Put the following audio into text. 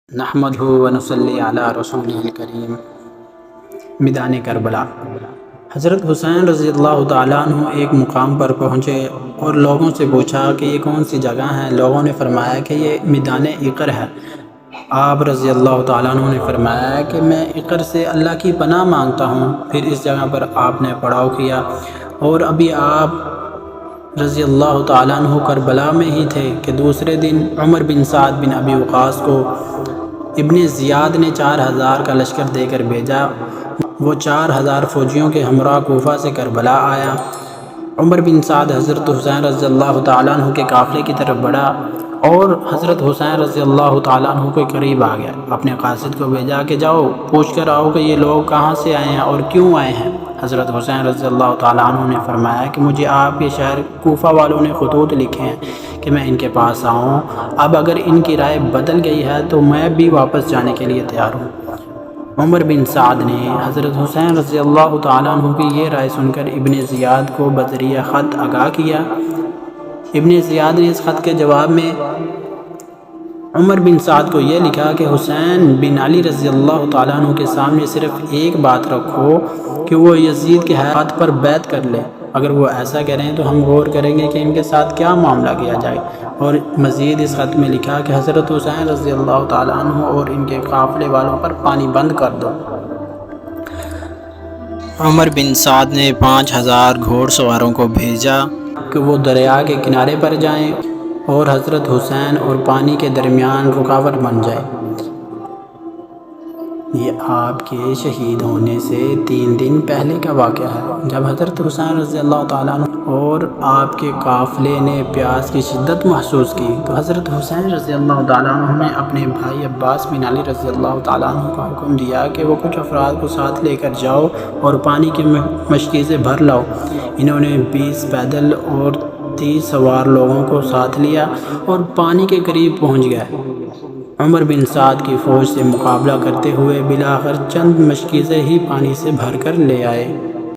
نحمدہ و نصلی علی رسولہ الکریم۔ میدان کربلا۔ حضرت حسین رضی اللہ تعالیٰ عنہ ایک مقام پر پہنچے اور لوگوں سے پوچھا کہ یہ کون سی جگہ ہے۔ لوگوں نے فرمایا کہ یہ میدان عقر ہے۔ آپ رضی اللہ تعالیٰ عنہ نے فرمایا کہ میں عقر سے اللہ کی پناہ مانگتا ہوں۔ پھر اس جگہ پر آپ نے پڑاؤ کیا اور ابھی آپ رضی اللہ تعالیٰ عنہ کربلا میں ہی تھے کہ دوسرے دن عمر بن سعد بن ابی وقاص کو ابن زیاد نے 4000 کا لشکر دے کر بھیجا۔ وہ 4000 فوجیوں کے ہمراہ کوفہ سے کربلا آیا۔ عمر بن سعد حضرت حسین رضی اللہ تعالیٰ عنہ کے قافلے کی طرف بڑھا اور حضرت حسین رضی اللہ تعالیٰ عنہ کے قریب آ گیا۔ اپنے قاصد کو بھیجا کہ جاؤ پوچھ کر آؤ کہ یہ لوگ کہاں سے آئے ہیں اور کیوں آئے ہیں۔ حضرت حسین رضی اللہ تعالیٰ عنہ نے فرمایا کہ مجھے آپ کے شہر کوفہ والوں نے خطوط لکھے ہیں کہ میں ان کے پاس آؤں۔ اب اگر ان کی رائے بدل گئی ہے تو میں بھی واپس جانے کے لیے تیار ہوں۔ عمر بن سعد نے حضرت حسین رضی اللہ تعالیٰ عنہ کی یہ رائے سن کر ابن زیاد کو بذریعہ خط آگاہ کیا۔ ابن زیاد نے اس خط کے جواب میں عمر بن سعد کو یہ لکھا کہ حسین بن علی رضی اللہ تعالیٰ عنہ کے سامنے صرف ایک بات رکھو کہ وہ یزید کے ہاتھ پر بیعت کر لے۔ اگر وہ ایسا کریں تو ہم غور کریں گے کہ ان کے ساتھ کیا معاملہ کیا جائے۔ اور مزید اس خط میں لکھا کہ حضرت حسین رضی اللہ تعالیٰ عنہ اور ان کے قافلے والوں پر پانی بند کر دو۔ عمر بن سعد نے 5000 گھوڑ سواروں کو بھیجا کہ وہ دریا کے کنارے پر جائیں اور حضرت حسین اور پانی کے درمیان رکاوٹ بن جائے۔ یہ آپ کے شہید ہونے سے 3 دن پہلے کا واقعہ ہے، جب حضرت حسین رضی اللہ تعالیٰ عنہ اور آپ کے قافلے نے پیاس کی شدت محسوس کی تو حضرت حسین رضی اللہ تعالیٰ عنہ نے اپنے بھائی عباس بن علی رضی اللہ تعالیٰ عنہ کا حکم دیا کہ وہ کچھ افراد کو ساتھ لے کر جاؤ اور پانی کی مشکیزیں بھر لاؤ۔ انہوں نے 20 پیدل اور 30 سوار لوگوں کو ساتھ لیا اور پانی کے قریب پہنچ گئے۔ عمر بن سعد کی فوج سے مقابلہ کرتے ہوئے بالآخر چند مشکیزیں ہی پانی سے بھر کر لے آئے۔